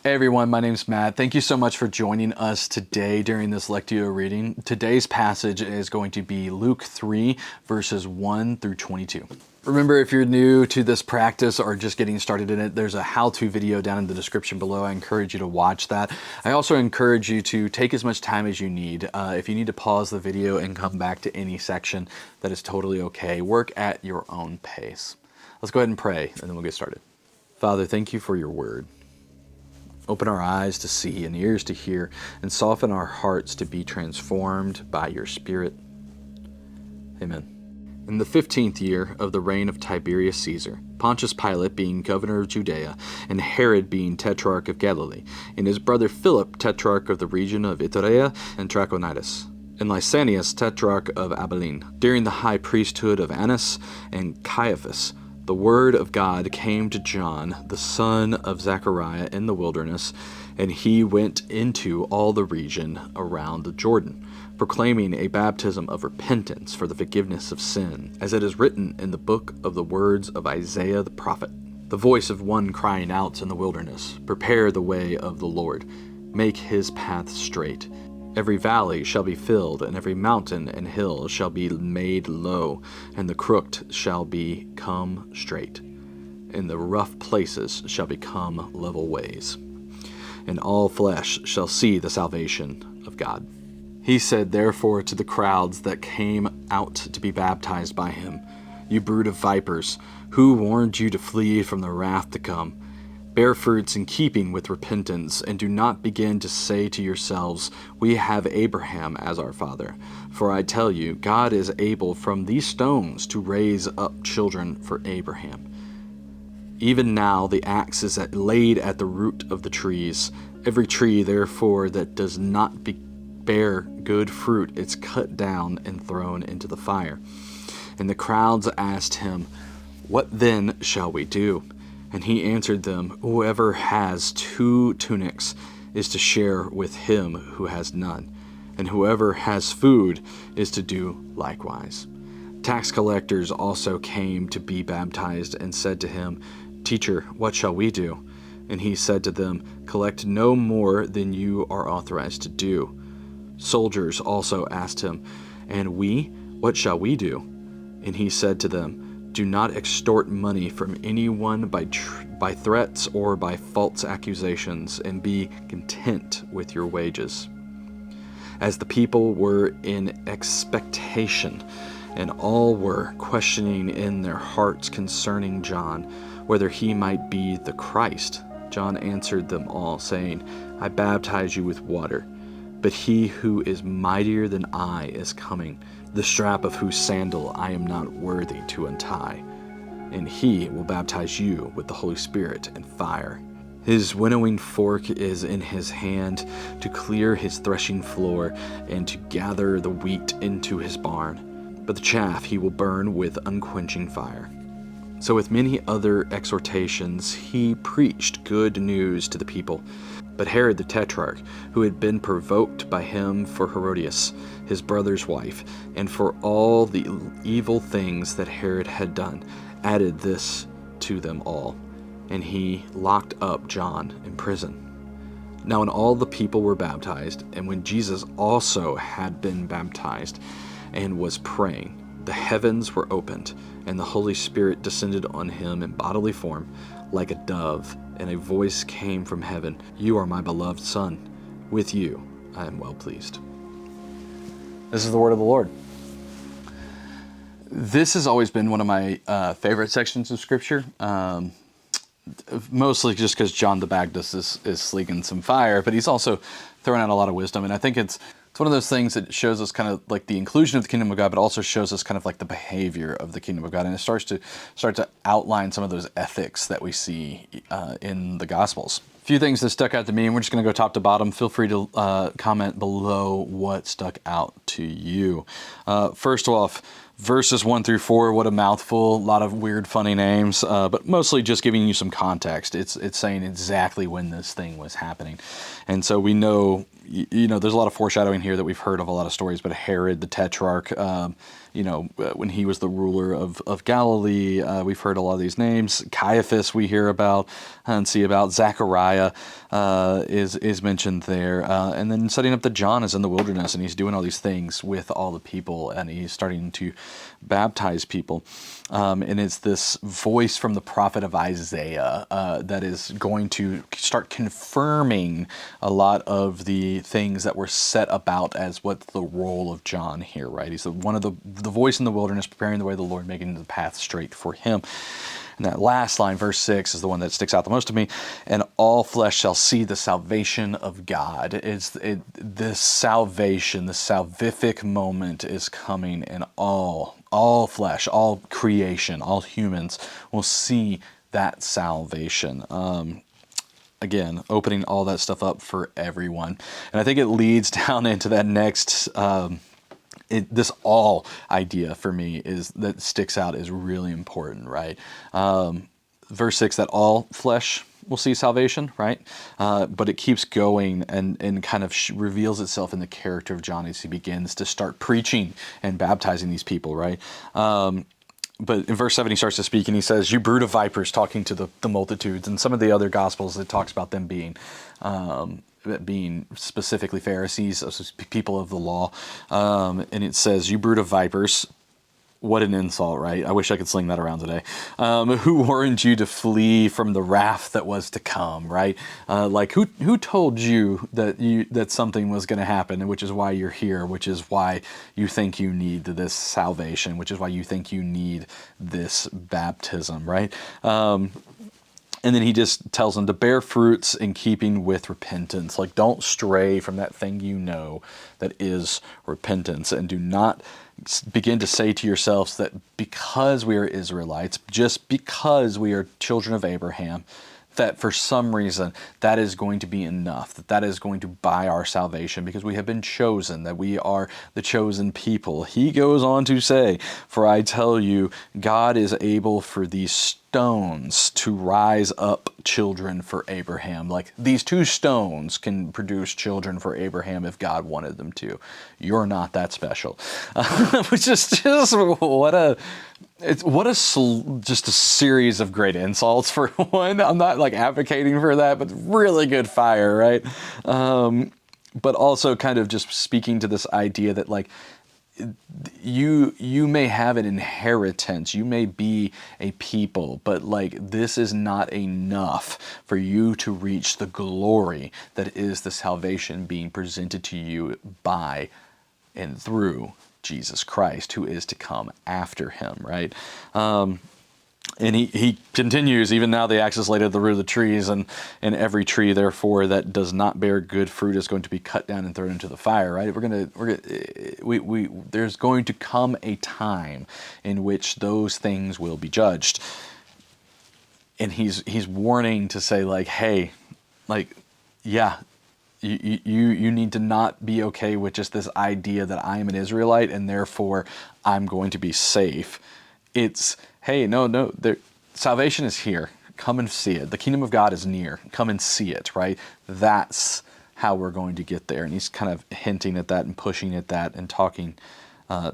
Hey everyone, my name's Matt. Thank you so much for joining us today during this Lectio reading. Today's passage is going to be Luke 3, verses 1 through 22. Remember, if you're new to this practice or just getting started in it, there's a how-to video down in the description below. I encourage you to watch that. I also encourage you to take as much time as you need. If you need to pause the video and come back to any section, that is totally okay. Work at your own pace. Let's go ahead and pray, and then we'll get started. Father, thank you for your word. Open our eyes to see and ears to hear, and soften our hearts to be transformed by your Spirit. Amen. In the 15th year of the reign of Tiberius Caesar, Pontius Pilate being governor of Judea, and Herod being tetrarch of Galilee, and his brother Philip tetrarch of the region of Iturea and Trachonitis, and Lysanias tetrarch of Abilene, during the high priesthood of Annas and Caiaphas, the word of God came to John, the son of Zechariah, in the wilderness, and he went into all the region around the Jordan, proclaiming a baptism of repentance for the forgiveness of sin, as it is written in the book of the words of Isaiah the prophet. The voice of one crying out in the wilderness, "Prepare the way of the Lord, make his path straight. Every valley shall be filled, and every mountain and hill shall be made low, and the crooked shall become straight, and the rough places shall become level ways. And all flesh shall see the salvation of God." He said therefore to the crowds that came out to be baptized by him, "You brood of vipers, who warned you to flee from the wrath to come? Bear fruits in keeping with repentance, and do not begin to say to yourselves, 'We have Abraham as our father.' For I tell you, God is able from these stones to raise up children for Abraham. Even now the axe is laid at the root of the trees. Every tree, therefore, that does not bear good fruit is cut down and thrown into the fire." And the crowds asked him, "What then shall we do?" And he answered them, "Whoever has 2 tunics is to share with him who has none, and whoever has food is to do likewise." Tax collectors also came to be baptized and said to him, "Teacher, what shall we do?" And he said to them, "Collect no more than you are authorized to do." Soldiers also asked him, "And we, what shall we do?" And he said to them, "Do not extort money from anyone by threats or by false accusations, and be content with your wages." As the people were in expectation, and all were questioning in their hearts concerning John, whether he might be the Christ, John answered them all, saying, "I baptize you with water, but he who is mightier than I is coming, the strap of whose sandal I am not worthy to untie. And he will baptize you with the Holy Spirit and fire. His winnowing fork is in his hand to clear his threshing floor and to gather the wheat into his barn. But the chaff he will burn with unquenching fire." So with many other exhortations he preached good news to the people. But Herod the Tetrarch, who had been provoked by him for Herodias, his brother's wife, and for all the evil things that Herod had done, added this to them all, and he locked up John in prison. Now when all the people were baptized, and when Jesus also had been baptized and was praying, the heavens were opened, and the Holy Spirit descended on him in bodily form, like a dove, and a voice came from heaven, "You are my beloved Son. With you I am well pleased." This is the word of the Lord. This has always been one of my favorite sections of Scripture, mostly just because John the Baptist is sleeking some fire, but he's also throwing out a lot of wisdom, and I think it's one of those things that shows us kind of like the inclusion of the kingdom of God, but also shows us kind of like the behavior of the kingdom of God, and it starts to outline some of those ethics that we see in the Gospels. A few things that stuck out to me, and we're just going to go top to bottom. Feel free to comment below what stuck out to you. First off, Verses 1 through 4, what a mouthful, a lot of weird, funny names, but mostly just giving you some context. It's saying exactly when this thing was happening. And so we know, there's a lot of foreshadowing here that we've heard of a lot of stories, but Herod, the Tetrarch, when he was the ruler of Galilee, we've heard a lot of these names. Caiaphas we hear about and see about. Zechariah is mentioned there. And then setting up that John is in the wilderness and he's doing all these things with all the people and he's starting to baptize people. And it's this voice from the prophet of Isaiah that is going to start confirming a lot of the things that were set about as what's the role of John here, right? He's one of the voice in the wilderness, preparing the way of the Lord, making the path straight for him. And that last line, verse 6, is the one that sticks out the most to me. And all flesh shall see the salvation of God. This salvation, the salvific moment is coming, and all flesh, all creation, all humans will see that salvation. Again, opening all that stuff up for everyone. And I think it leads down into that next... this all idea for me is that sticks out is really important, right? Verse 6, that all flesh will see salvation, right? But it keeps going and kind of reveals itself in the character of John as he begins to start preaching and baptizing these people, right? But in verse 7, he starts to speak and he says, "You brood of vipers," talking to the multitudes. And some of the other gospels, it talks about them being specifically Pharisees, people of the law. And it says, "You brood of vipers." What an insult, right? I wish I could sling that around today. Who warned you to flee from the wrath that was to come, right? Who told you that something was going to happen, which is why you're here, which is why you think you need this salvation, which is why you think you need this baptism, right? And then he just tells them to bear fruits in keeping with repentance. Like, don't stray from that thing that is repentance. And do not begin to say to yourselves that because we are Israelites, just because we are children of Abraham, that for some reason that is going to be enough, that is going to buy our salvation because we have been chosen, that we are the chosen people. He goes on to say, "For I tell you, God is able for these stones to rise up children for Abraham." Like, these two stones can produce children for Abraham if God wanted them to. You're not that special. Which is just just a series of great insults for one. I'm not advocating for that, but really good fire, right? But also kind of just speaking to this idea that you may have an inheritance, you may be a people, but this is not enough for you to reach the glory that is the salvation being presented to you by and through Jesus Christ, who is to come after him, right? And he continues, "Even now the axe is laid at the root of the trees, and every tree, therefore, that does not bear good fruit is going to be cut down and thrown into the fire." Right? There's going to come a time in which those things will be judged, and he's warning to say hey, you need to not be okay with just this idea that I am an Israelite and therefore I'm going to be safe. It's, hey, no, salvation is here. Come and see it. The kingdom of God is near. Come and see it, right? That's how we're going to get there. And he's kind of hinting at that and pushing at that and talking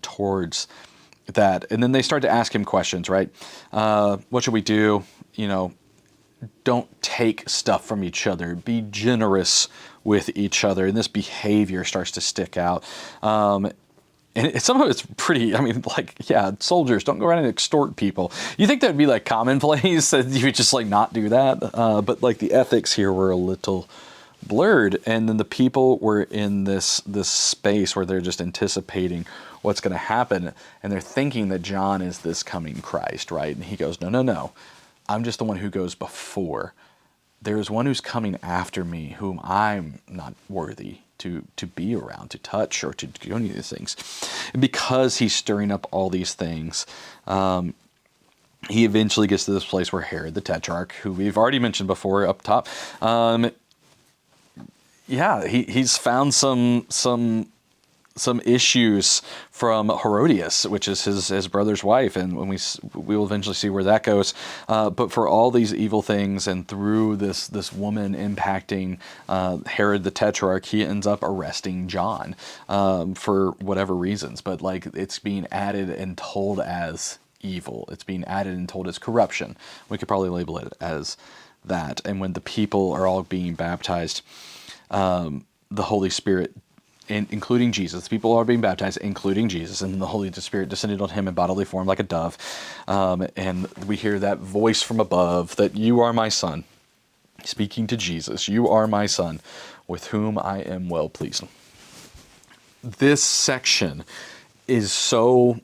towards that. And then they start to ask him questions, right? What should we do? Don't take stuff from each other. Be generous with each other. And this behavior starts to stick out. And some of it's pretty, soldiers, don't go around and extort people. You think that would be commonplace, that you would just not do that. But the ethics here were a little blurred. And then the people were in this space where they're just anticipating what's going to happen. And they're thinking that John is this coming Christ, right? And he goes, no. I'm just the one who goes before. There is one who's coming after me, whom I'm not worthy to be around, to touch, or to do any of these things. And because he's stirring up all these things, he eventually gets to this place where Herod the Tetrarch, who we've already mentioned before up top, he's found some some issues from Herodias, which is his brother's wife, and when we will eventually see where that goes. But for all these evil things, and through this woman impacting Herod the Tetrarch, he ends up arresting John for whatever reasons. But like, it's being added and told as evil. It's being added and told as corruption. We could probably label it as that. And when the people are all being baptized, the Holy Spirit, including Jesus. People are being baptized, including Jesus, and the Holy Spirit descended on him in bodily form like a dove. And we hear that voice from above that you are my son, speaking to Jesus. You are my son, with whom I am well pleased. This section is so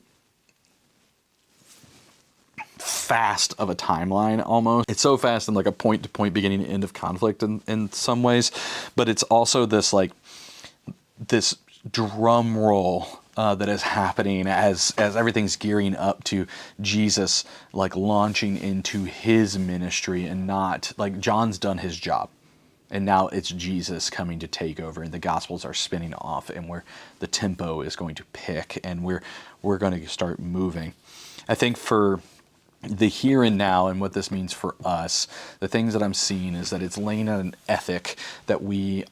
fast of a timeline almost. It's so fast and like a point to point beginning and end of conflict in some ways, but it's also this drum roll that is happening as everything's gearing up to Jesus like launching into his ministry, and not like John's done his job. And now it's Jesus coming to take over, and the Gospels are spinning off, and where the tempo is going to pick, and we're going to start moving. I think for the here and now and what this means for us, the things that I'm seeing is that it's laying out an ethic that we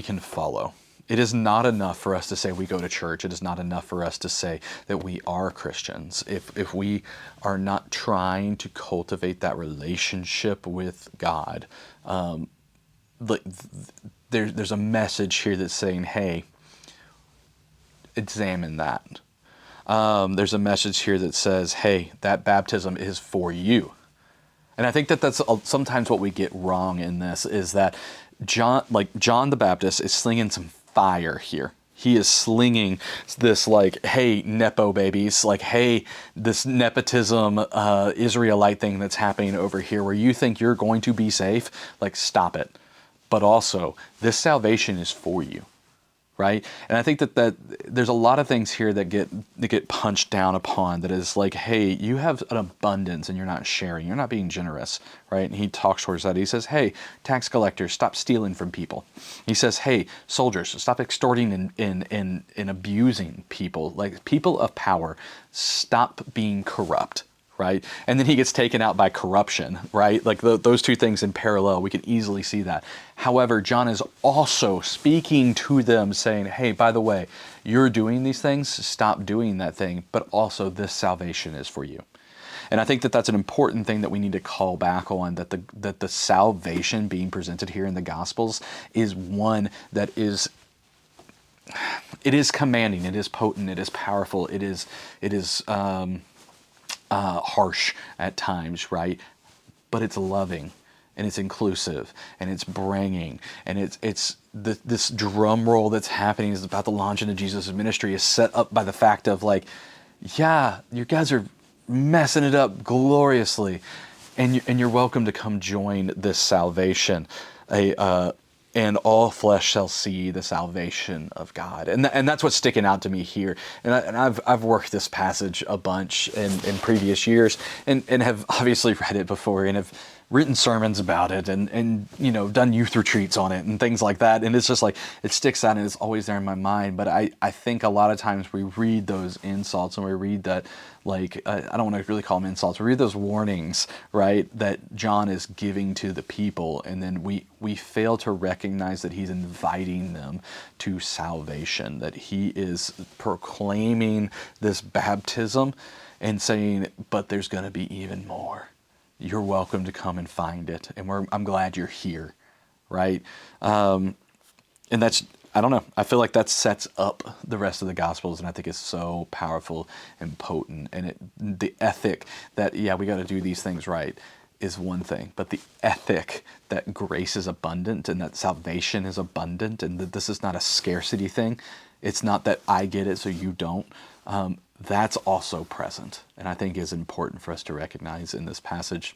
can follow. It is not enough for us to say we go to church. It is not enough for us to say that we are Christians. If we are not trying to cultivate that relationship with God, there's a message here that's saying, hey, examine that. There's a message here that says, hey, that baptism is for you. And I think that that's sometimes what we get wrong in this, is that John the Baptist is slinging some fire here. He is slinging this like, hey, Nepo babies, like, hey, this nepotism Israelite thing that's happening over here where you think you're going to be safe, like, stop it. But also, this salvation is for you. Right? And I think that there's a lot of things here that get punched down upon, that is like, hey, you have an abundance and you're not sharing. You're not being generous, right? And he talks towards that. He says, hey, tax collectors, stop stealing from people. He says, hey, soldiers, stop extorting and abusing people. Like, people of power, stop being corrupt. Right? And then he gets taken out by corruption, right? Like those two things in parallel, we can easily see that. However, John is also speaking to them saying, hey, by the way, you're doing these things, stop doing that thing, but also this salvation is for you. And I think that that's an important thing that we need to call back on, that the salvation being presented here in the Gospels is one that is, it is commanding, it is potent, it is powerful, it is harsh at times, right? But it's loving, and it's inclusive, and it's bringing, and it's this drum roll that's happening is about to launch into Jesus' ministry is set up by the fact of like, yeah, you guys are messing it up gloriously, and you're welcome to come join this salvation. And all flesh shall see the salvation of God. And that's what's sticking out to me here. And I've worked this passage a bunch in previous years, and have obviously read it before, and have written sermons about it, and done youth retreats on it and things like that. And it's just like, it sticks out and it's always there in my mind. But I think a lot of times we read those insults, and we read that, like, I don't want to really call them insults. We read those warnings, right, that John is giving to the people, and then we fail to recognize that he's inviting them to salvation, that he is proclaiming this baptism and saying, but there's going to be even more. You're welcome to come and find it, and I'm glad you're here, right? And that's, I don't know, I feel like that sets up the rest of the Gospels, and I think it's so powerful and potent. And the ethic that, yeah, we got to do these things right is one thing, but the ethic that grace is abundant and that salvation is abundant, and that this is not a scarcity thing. It's not that I get it so you don't. That's also present, and I think is important for us to recognize in this passage.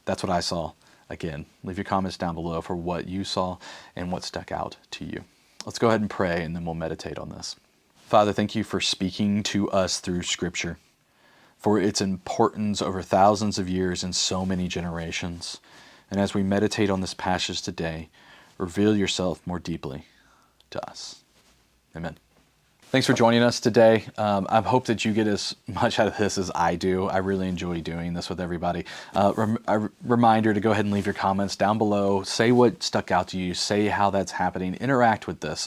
That's what I saw. Again, leave your comments down below for what you saw and what stuck out to you. Let's go ahead and pray, and then we'll meditate on this. Father, thank you for speaking to us through Scripture, for its importance over thousands of years and so many generations. And as we meditate on this passage today, reveal yourself more deeply to us. Amen. Thanks for joining us today. I hope that you get as much out of this as I do. I really enjoy doing this with everybody. A reminder to go ahead and leave your comments down below. Say what stuck out to you. Say how that's happening. Interact with this.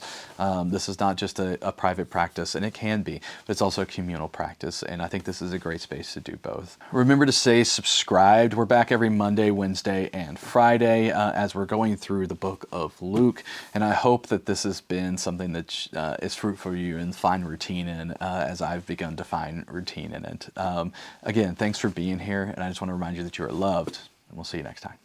This is not just a private practice, and it can be, but it's also a communal practice, and I think this is a great space to do both. Remember to stay subscribed. We're back every Monday, Wednesday, and Friday as we're going through the book of Luke, and I hope that this has been something that is fruitful for you and find routine in as I've begun to find routine in it. Again, thanks for being here, and I just want to remind you that you are loved, and we'll see you next time.